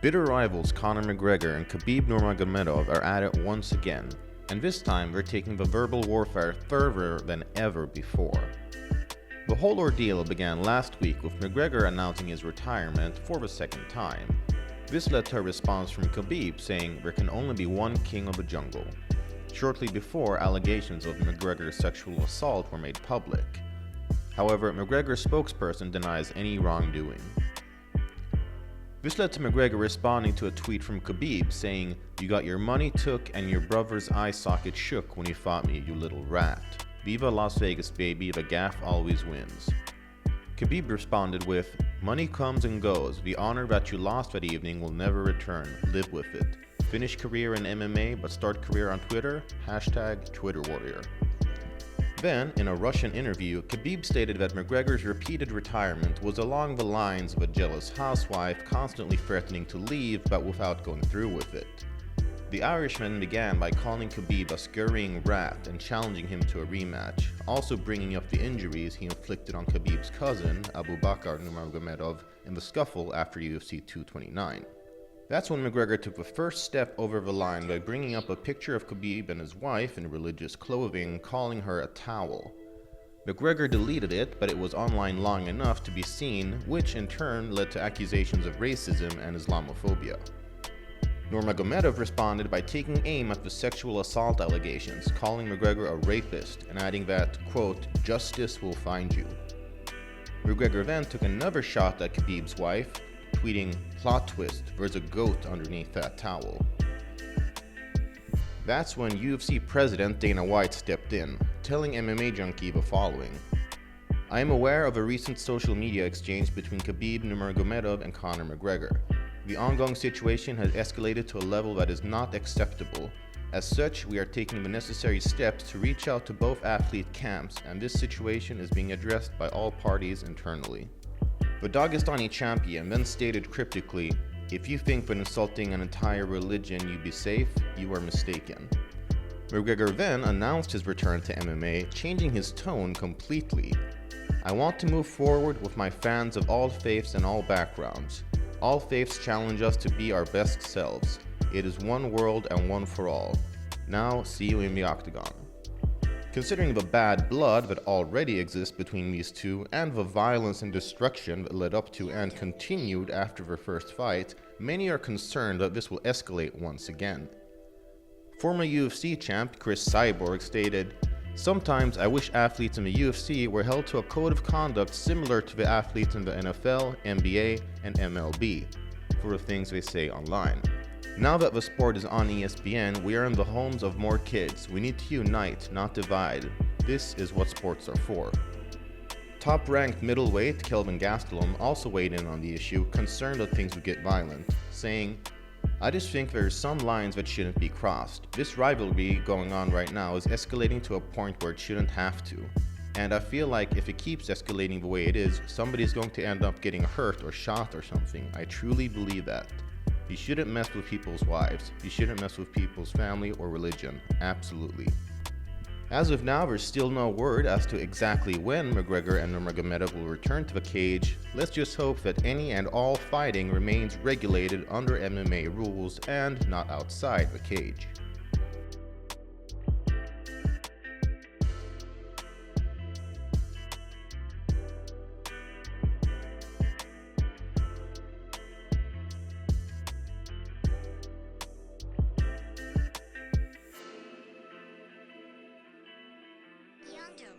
Bitter rivals Conor McGregor and Khabib Nurmagomedov are at it once again, and this time they're taking the verbal warfare further than ever before. The whole ordeal began last week with McGregor announcing his retirement for the second time. This led to a response from Khabib saying there can only be one king of the jungle. Shortly before, allegations of McGregor's sexual assault were made public. However, McGregor's spokesperson denies any wrongdoing. This led to McGregor responding to a tweet from Khabib saying, "You got your money took and your brother's eye socket shook when you fought me, you little rat. Viva Las Vegas, baby, the gaff always wins." Khabib responded with, "Money comes and goes. The honor that you lost that evening will never return. Live with it. Finish career in MMA, but start career on Twitter? Hashtag Twitter Warrior." Then, in a Russian interview, Khabib stated that McGregor's repeated retirement was along the lines of a jealous housewife constantly threatening to leave but without going through with it. The Irishman began by calling Khabib a scurrying rat and challenging him to a rematch, also bringing up the injuries he inflicted on Khabib's cousin, Abu Bakr Nurmagomedov, in the scuffle after UFC 229. That's when McGregor took the first step over the line by bringing up a picture of Khabib and his wife in religious clothing, calling her a towel. McGregor deleted it, but it was online long enough to be seen, which in turn led to accusations of racism and Islamophobia. Nurmagomedov responded by taking aim at the sexual assault allegations, calling McGregor a rapist and adding that, quote, "Justice will find you." McGregor then took another shot at Khabib's wife, tweeting, "Plot twist, there's a goat underneath that towel." That's when UFC President Dana White stepped in, telling MMA Junkie the following: "I am aware of a recent social media exchange between Khabib Nurmagomedov and Conor McGregor. The ongoing situation has escalated to a level that is not acceptable. As such, we are taking the necessary steps to reach out to both athlete camps, and this situation is being addressed by all parties internally." The Dagestani champion then stated cryptically, "If you think that insulting an entire religion you'd be safe, you are mistaken." McGregor then announced his return to MMA, changing his tone completely. "I want to move forward with my fans of all faiths and all backgrounds. All faiths challenge us to be our best selves. It is one world and one for all. Now, see you in the octagon." Considering the bad blood that already exists between these two and the violence and destruction that led up to and continued after their first fight, many are concerned that this will escalate once again. Former UFC champ Chris Cyborg stated, "Sometimes I wish athletes in the UFC were held to a code of conduct similar to the athletes in the NFL, NBA, and MLB, for the things they say online. Now that the sport is on ESPN, we are in the homes of more kids. We need to unite, not divide. This is what sports are for." Top-ranked middleweight Kelvin Gastelum also weighed in on the issue, concerned that things would get violent, saying, "I just think there are some lines that shouldn't be crossed. This rivalry going on right now is escalating to a point where it shouldn't have to. And I feel like if it keeps escalating the way it is, somebody's going to end up getting hurt or shot or something. I truly believe that. You shouldn't mess with people's wives. You shouldn't mess with people's family or religion. Absolutely." As of now, there's still no word as to exactly when McGregor and Nurmagomedov will return to the cage. Let's just hope that any and all fighting remains regulated under MMA rules and not outside the cage. Yonder.